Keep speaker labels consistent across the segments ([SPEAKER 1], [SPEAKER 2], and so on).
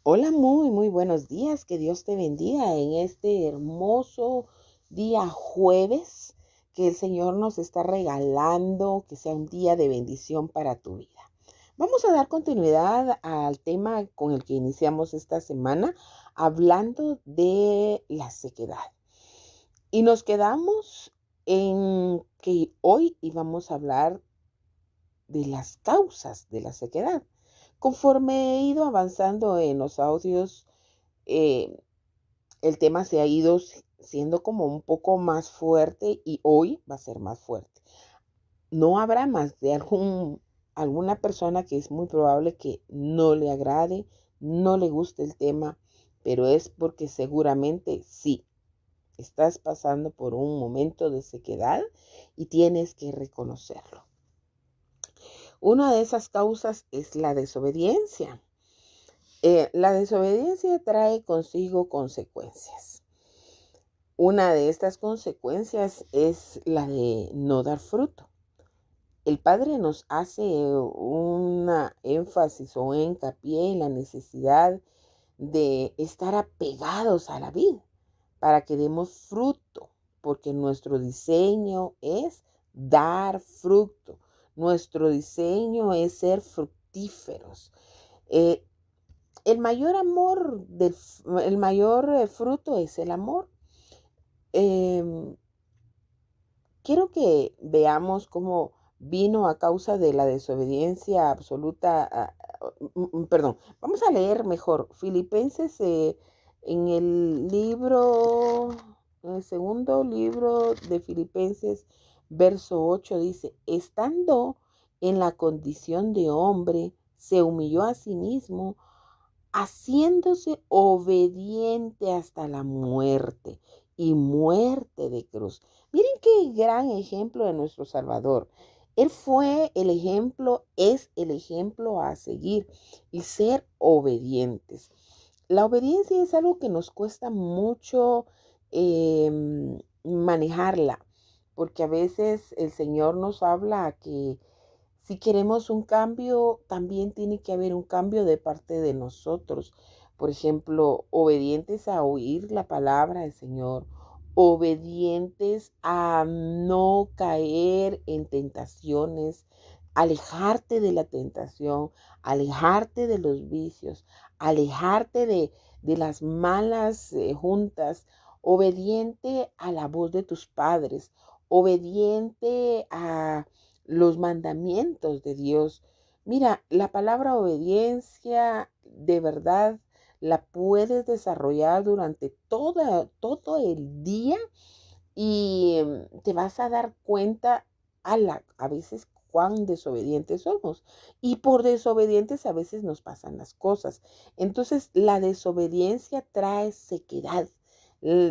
[SPEAKER 1] Hola, muy buenos días. Que Dios te bendiga en este hermoso día jueves que el Señor nos está regalando, que sea un día de bendición para tu vida. Vamos a dar continuidad al tema con el que iniciamos esta semana, hablando de la sequedad. Y nos quedamos en que hoy íbamos a hablar de las causas de la sequedad. Conforme he ido avanzando en los audios, eh, el tema se ha ido siendo como un poco más fuerte y hoy va a ser más fuerte. No habrá más de alguna persona que es muy probable que no le agrade, no le guste el tema, pero es porque seguramente sí, estás pasando por un momento de sequedad y tienes que reconocerlo. Una de esas causas es la desobediencia. La desobediencia trae consigo consecuencias. Una de estas consecuencias es la de no dar fruto. El Padre nos hace una énfasis o un hincapié en la necesidad de estar apegados a la vid para que demos fruto, porque nuestro diseño es dar fruto. Nuestro diseño es ser fructíferos. Eh, el mayor fruto es el amor. Em, Quiero que veamos cómo vino a causa de la desobediencia absoluta. Perdón, vamos a leer mejor Filipenses en el libro, en el segundo libro de Filipenses, verso 8 dice, estando en la condición de hombre, se humilló a sí mismo, haciéndose obediente hasta la muerte y muerte de cruz. Miren qué gran ejemplo de nuestro Salvador. Él fue el ejemplo, es el ejemplo a seguir y ser obedientes. La obediencia es algo que nos cuesta mucho manejarla, porque a veces el Señor nos habla a que si queremos un cambio, también tiene que haber un cambio de parte de nosotros. Por ejemplo, obedientes a oír la palabra del Señor, obedientes a no caer en tentaciones, alejarte de la tentación, alejarte de los vicios, alejarte de las malas juntas, obediente a la voz de tus padres, obediente a los mandamientos de Dios. Mira, la palabra obediencia de verdad la puedes desarrollar durante todo el día y te vas a dar cuenta a veces cuán desobedientes somos. Y por desobedientes a veces nos pasan las cosas. Entonces, la desobediencia trae sequedad.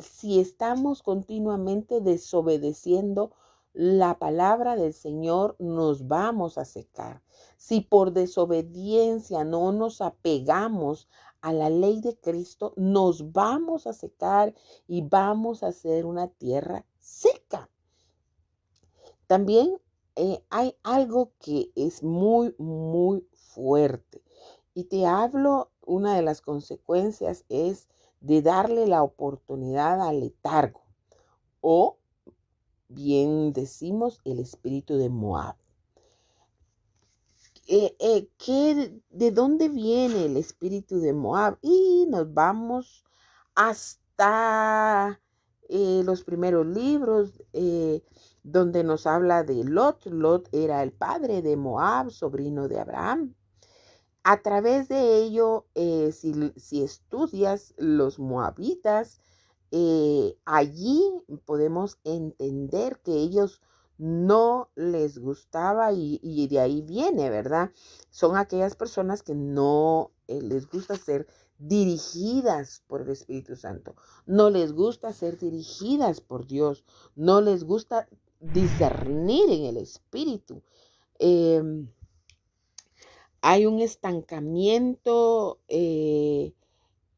[SPEAKER 1] Si estamos continuamente desobedeciendo la palabra del Señor, nos vamos a secar. Si por desobediencia no nos apegamos a la ley de Cristo, nos vamos a secar y vamos a hacer una tierra seca. También hay algo que es muy fuerte. Y te hablo, una de las consecuencias es de darle la oportunidad al letargo o bien decimos el espíritu de Moab. ¿De dónde viene el espíritu de Moab? Y nos vamos hasta los primeros libros donde nos habla de Lot. Lot era el padre de Moab, sobrino de Abraham. A través de ello, si estudias los moabitas, allí podemos entender que ellos no les gustaba y de ahí viene, ¿verdad? Son aquellas personas que no les gusta ser dirigidas por el Espíritu Santo, no les gusta ser dirigidas por Dios, no les gusta discernir en el Espíritu. Eh, Hay un estancamiento en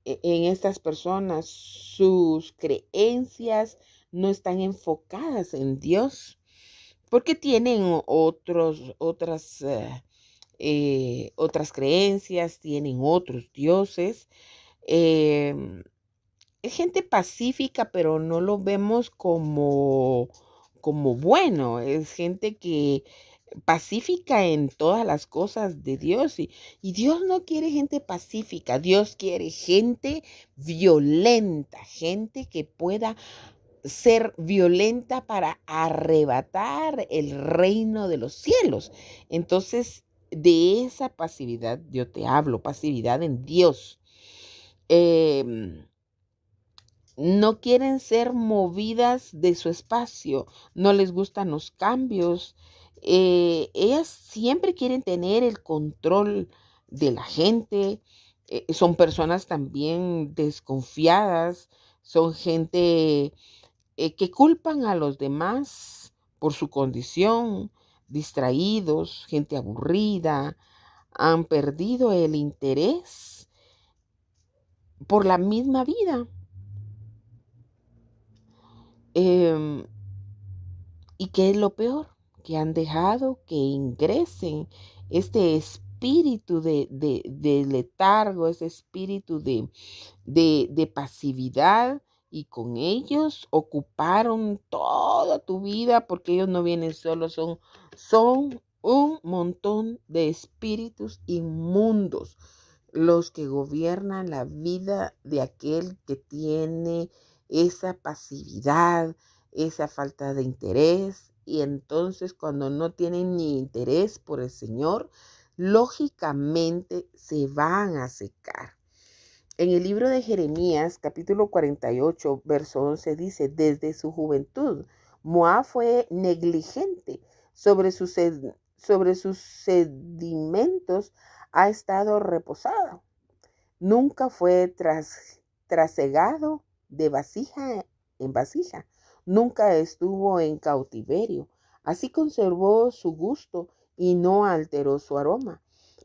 [SPEAKER 1] estas personas. Sus creencias no están enfocadas en Dios porque tienen otras otras creencias, tienen otros dioses. Em, es gente pacífica, pero no lo vemos como bueno. Es gente que pacífica en todas las cosas de Dios. Y Dios no quiere gente pacífica. Dios quiere gente violenta, gente que pueda ser violenta para arrebatar el reino de los cielos. Entonces, de esa pasividad yo te hablo, pasividad en Dios. Em, no quieren ser movidas de su espacio, no les gustan los cambios. Ellas siempre quieren tener el control de la gente. Son personas también desconfiadas, son gente que culpan a los demás por su condición, distraídos, gente aburrida, han perdido el interés por la misma vida. Em, ¿Y qué es lo peor? Que han dejado que ingresen este espíritu de letargo, ese espíritu de pasividad, y con ellos ocuparon toda tu vida, porque ellos no vienen solos, son un montón de espíritus inmundos los que gobiernan la vida de aquel que tiene esa pasividad, esa falta de interés. Y entonces, cuando no tienen ni interés por el Señor, lógicamente se van a secar. En el libro de Jeremías, capítulo 48, verso 11, dice: desde su juventud, Moab fue negligente, sobre sus sedimentos ha estado reposada. Nunca fue trasegado de vasija en vasija. Nunca estuvo en cautiverio. Así conservó su gusto y no alteró su aroma.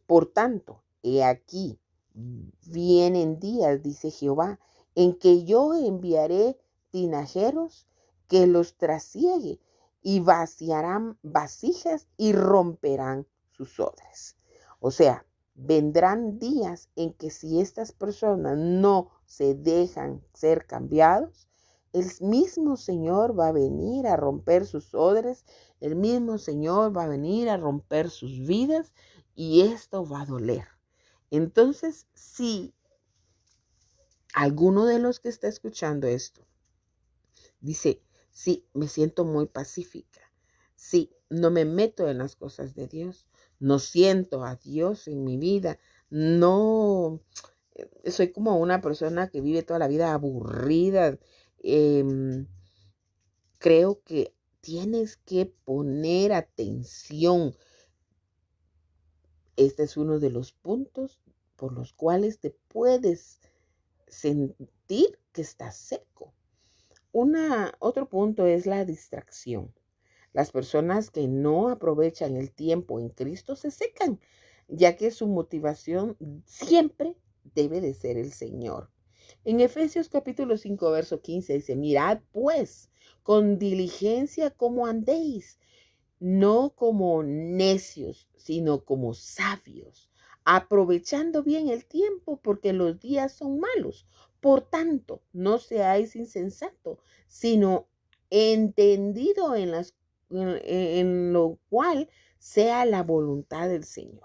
[SPEAKER 1] Por tanto, he aquí, vienen días, dice Jehová, en que yo enviaré tinajeros que los trasiegue y vaciarán vasijas y romperán sus odres. O sea, vendrán días en que si estas personas no se dejan ser cambiados, el mismo Señor va a venir a romper sus odres, el mismo Señor va a venir a romper sus vidas, y esto va a doler. Entonces, si alguno de los que está escuchando esto dice: sí, me siento muy pacífica, sí, no me meto en las cosas de Dios, no siento a Dios en mi vida, no, soy como una persona que vive toda la vida aburrida, creo que tienes que poner atención. Este es uno de los puntos por los cuales te puedes sentir que estás seco. Otro punto es la distracción. Las personas que no aprovechan el tiempo en Cristo se secan, ya que su motivación siempre debe de ser el Señor. En Efesios capítulo 5, verso 15 dice: mirad pues con diligencia cómo andéis, no como necios, sino como sabios, aprovechando bien el tiempo, porque los días son malos. Por tanto, no seáis insensatos, sino entendido en lo cual sea la voluntad del Señor.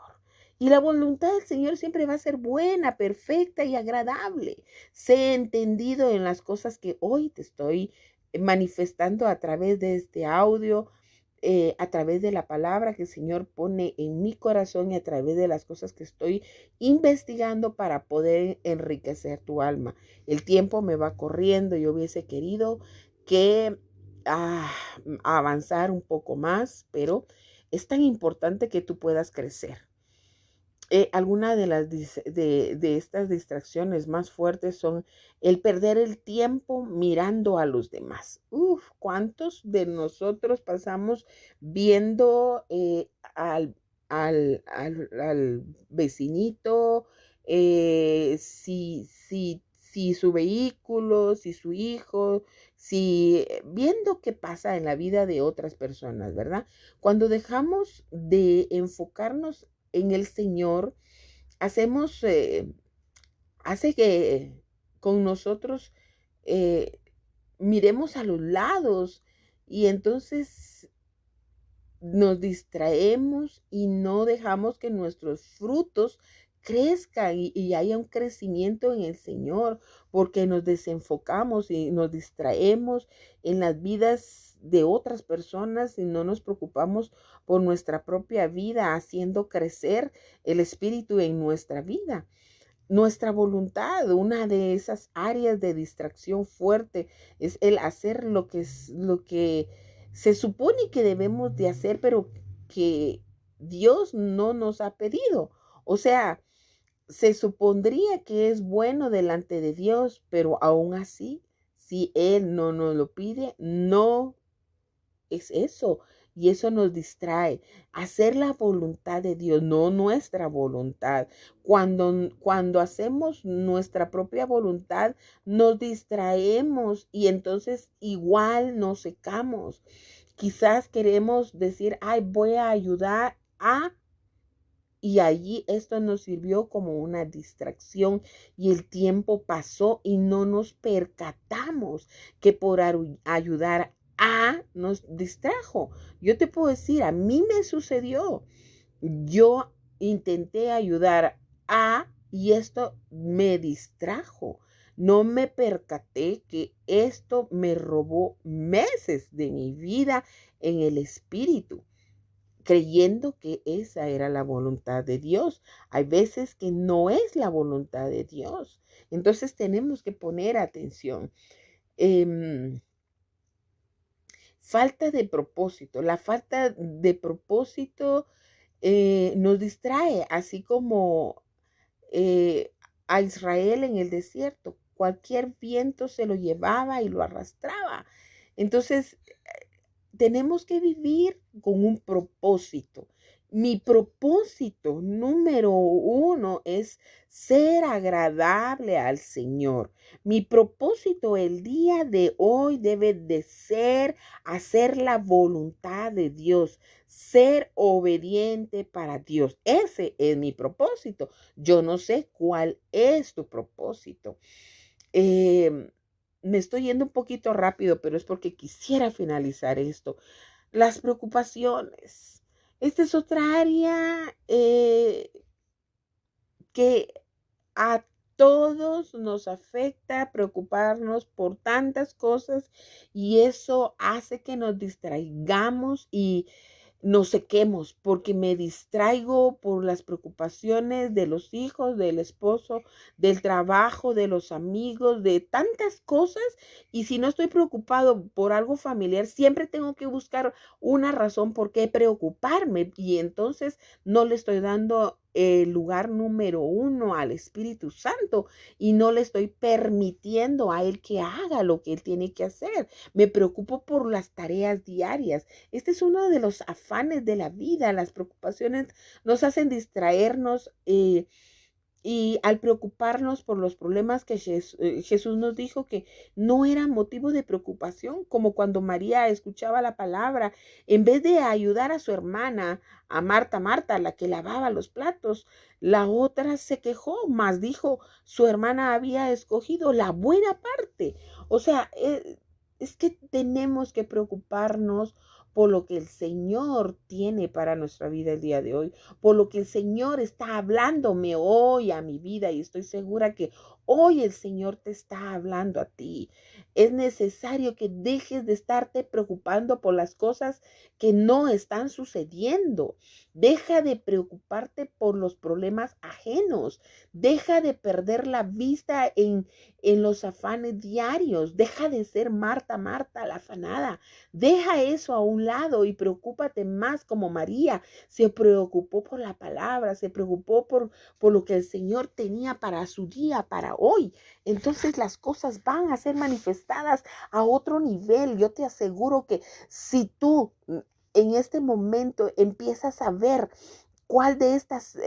[SPEAKER 1] Y la voluntad del Señor siempre va a ser buena, perfecta y agradable. Sé entendido en las cosas que hoy te estoy manifestando a través de este audio, a través de la palabra que el Señor pone en mi corazón, y a través de las cosas que estoy investigando para poder enriquecer tu alma. El tiempo me va corriendo. Yo hubiese querido que avanzar un poco más, pero es tan importante que tú puedas crecer. Algunas de estas distracciones más fuertes son el perder el tiempo mirando a los demás. ¿Cuántos de nosotros pasamos viendo al vecinito, si su vehículo, si su hijo, viendo qué pasa en la vida de otras personas, ¿verdad? Cuando dejamos de enfocarnos en el Señor, hacemos, hace que con nosotros miremos a los lados y entonces nos distraemos y no dejamos que nuestros frutos crezcan y haya un crecimiento en el Señor, porque nos desenfocamos y nos distraemos en las vidas de otras personas y no nos preocupamos por nuestra propia vida, haciendo crecer el Espíritu en nuestra vida. Nuestra voluntad, una de esas áreas de distracción fuerte, es el hacer lo que es lo que se supone que debemos de hacer, pero que Dios no nos ha pedido. O sea, se supondría que es bueno delante de Dios, pero aún así, si Él no nos lo pide, no es eso. Y eso nos distrae. Hacer la voluntad de Dios, no nuestra voluntad. Cuando hacemos nuestra propia voluntad, nos distraemos y entonces igual nos secamos. Quizás queremos decir, ay, voy a ayudar a... Y allí esto nos sirvió como una distracción y el tiempo pasó y no nos percatamos que por ayudar a nos distrajo. Yo te puedo decir, a mí me sucedió. Yo intenté ayudar a y esto me distrajo. No me percaté que esto me robó meses de mi vida en el espíritu, creyendo que esa era la voluntad de Dios. Hay veces que no es la voluntad de Dios. Entonces tenemos que poner atención. Falta de propósito. La falta de propósito nos distrae, así como eh, a Israel en el desierto. Cualquier viento se lo llevaba y lo arrastraba. Entonces, tenemos que vivir con un propósito. Mi propósito número uno es ser agradable al Señor. Mi propósito el día de hoy debe de ser hacer la voluntad de Dios, ser obediente para Dios. Ese es mi propósito. Yo no sé cuál es tu propósito. Me estoy yendo un poquito rápido, pero es porque quisiera finalizar esto. Las preocupaciones. Esta es otra área que a todos nos afecta preocuparnos por tantas cosas y eso hace que nos distraigamos y nos sequemos porque me distraigo por las preocupaciones de los hijos, del esposo, del trabajo, de los amigos, de tantas cosas. Y si no estoy preocupado por algo familiar, siempre tengo que buscar una razón por qué preocuparme y entonces no le estoy dando el lugar número uno al Espíritu Santo y no le estoy permitiendo a Él que haga lo que Él tiene que hacer. Me preocupo por las tareas diarias. Este es uno de los afanes de la vida. Las preocupaciones nos hacen distraernos y al preocuparnos por los problemas que Jesús nos dijo que no era motivo de preocupación, como cuando María escuchaba la palabra, en vez de ayudar a su hermana, a Marta, la que lavaba los platos, la otra se quejó, mas dijo, su hermana había escogido la buena parte. O sea, es que tenemos que preocuparnos por lo que el Señor tiene para nuestra vida el día de hoy, por lo que el Señor está hablándome hoy a mi vida y estoy segura que hoy el Señor te está hablando a ti. Es necesario que dejes de estarte preocupando por las cosas que no están sucediendo. Deja de preocuparte por los problemas ajenos. Deja de perder la vista en los afanes diarios. Deja de ser Marta, la afanada. Deja eso a un lado y preocúpate más como María. Se preocupó por la palabra, se preocupó por lo que el Señor tenía para su día, para hoy. Entonces las cosas van a ser manifestadas a otro nivel. Yo te aseguro que si tú en este momento empiezas a ver cuál de estas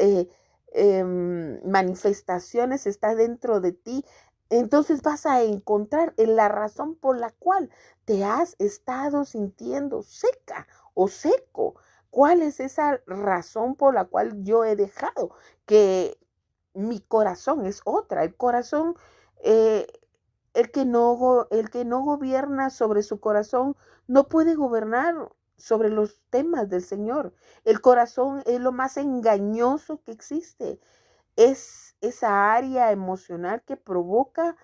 [SPEAKER 1] manifestaciones está dentro de ti, entonces vas a encontrar la razón por la cual te has estado sintiendo seca o seco. ¿Cuál es esa razón por la cual yo he dejado que mi corazón es otra? El corazón, eh, el que no gobierna sobre su corazón no puede gobernar sobre los temas del Señor. El corazón es lo más engañoso que existe. Es esa área emocional que provoca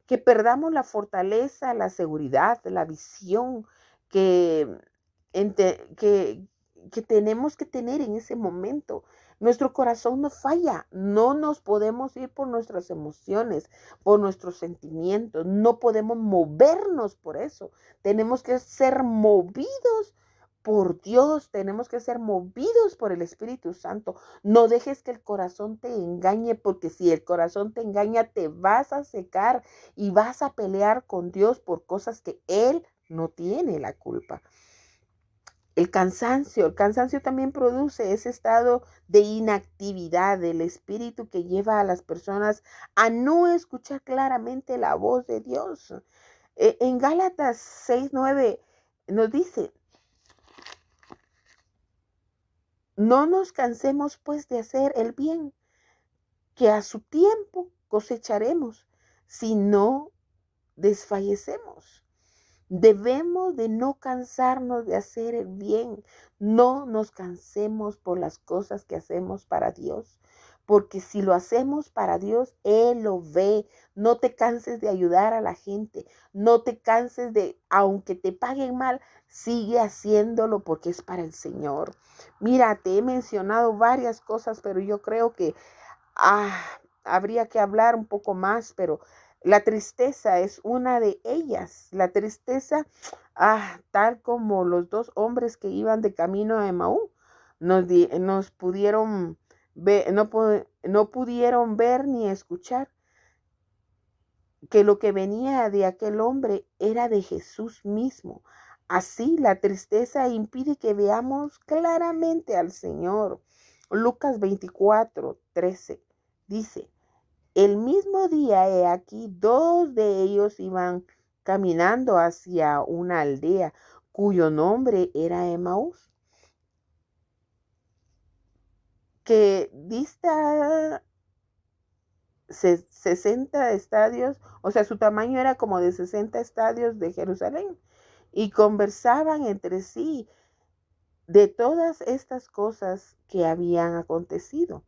[SPEAKER 1] que perdamos la fortaleza, la seguridad, la visión que, ente- que, que tenemos que tener en ese momento. Nuestro corazón no falla, no nos podemos ir por nuestras emociones, por nuestros sentimientos, no podemos movernos por eso. Tenemos que ser movidos por Dios, tenemos que ser movidos por el Espíritu Santo. No dejes que el corazón te engañe, porque si el corazón te engaña, te vas a secar y vas a pelear con Dios por cosas que Él no tiene la culpa. El cansancio también produce ese estado de inactividad del espíritu que lleva a las personas a no escuchar claramente la voz de Dios. En Gálatas 6:9 nos dice: no nos cansemos pues de hacer el bien, que a su tiempo cosecharemos, si no desfallecemos. Debemos de no cansarnos de hacer el bien. No nos cansemos por las cosas que hacemos para Dios. Porque si lo hacemos para Dios, Él lo ve. No te canses de ayudar a la gente. No te canses de, aunque te paguen mal, sigue haciéndolo porque es para el Señor. Mira, te he mencionado varias cosas, pero yo creo que Ah, habría que hablar un poco más, pero la tristeza es una de ellas. La tristeza, tal como los dos hombres que iban de camino a Emaú, nos pudieron ver, no pudieron ver ni escuchar que lo que venía de aquel hombre era de Jesús mismo. Así la tristeza impide que veamos claramente al Señor. Lucas 24:13 dice: el mismo día, he aquí, dos de ellos iban caminando hacia una aldea cuyo nombre era Emaús, que dista 60 estadios, o sea, su tamaño era como de 60 estadios de Jerusalén, y conversaban entre sí de todas estas cosas que habían acontecido.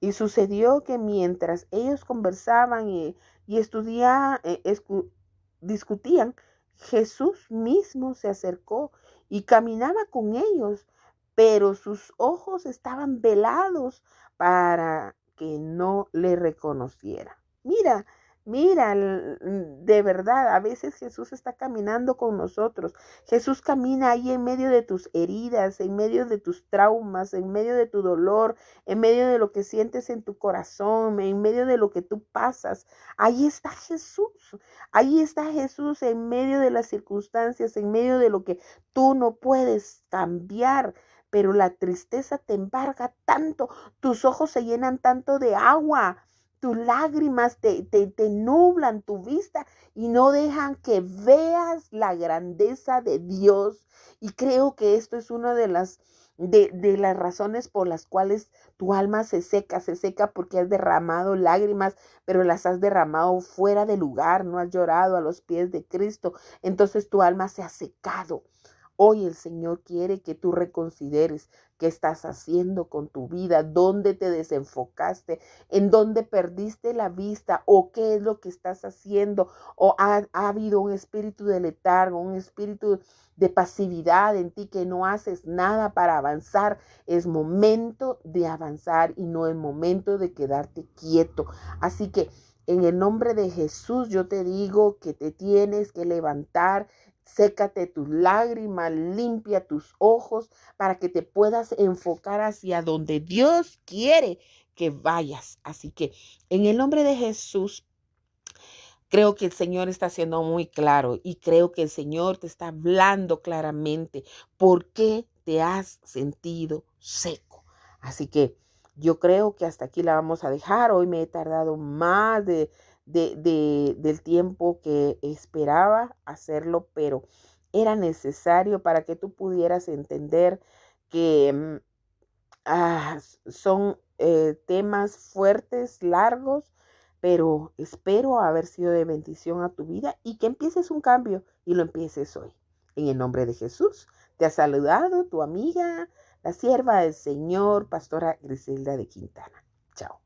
[SPEAKER 1] Y sucedió que mientras ellos conversaban y estudiaban, discutían, Jesús mismo se acercó y caminaba con ellos, pero sus ojos estaban velados para que no le reconociera. Mira, mira, de verdad, a veces Jesús está caminando con nosotros. Jesús camina ahí en medio de tus heridas, en medio de tus traumas, en medio de tu dolor, en medio de lo que sientes en tu corazón, en medio de lo que tú pasas. Ahí está Jesús. Ahí está Jesús en medio de las circunstancias, en medio de lo que tú no puedes cambiar. Pero la tristeza te embarga tanto, tus ojos se llenan tanto de agua, tus lágrimas te nublan tu vista y no dejan que veas la grandeza de Dios. Y creo que esto es una de las razones por las cuales tu alma se seca porque has derramado lágrimas, pero las has derramado fuera de lugar, no has llorado a los pies de Cristo. Entonces tu alma se ha secado. Hoy el Señor quiere que tú reconsideres qué estás haciendo con tu vida, dónde te desenfocaste, en dónde perdiste la vista o qué es lo que estás haciendo, o ha habido un espíritu de letargo, un espíritu de pasividad en ti que no haces nada para avanzar. Es momento de avanzar y no es momento de quedarte quieto. Así que en el nombre de Jesús yo te digo que te tienes que levantar. Sécate tus lágrimas, limpia tus ojos para que te puedas enfocar hacia donde Dios quiere que vayas. Así que en el nombre de Jesús, creo que el Señor está siendo muy claro y creo que el Señor te está hablando claramente por qué te has sentido seco. Así que yo creo que hasta aquí la vamos a dejar. Hoy me he tardado más del tiempo que esperaba hacerlo, pero era necesario para que tú pudieras entender que son temas fuertes, largos, pero espero haber sido de bendición a tu vida y que empieces un cambio y lo empieces hoy. En el nombre de Jesús, te ha saludado tu amiga, la sierva del Señor, Pastora Griselda de Quintana. Chao.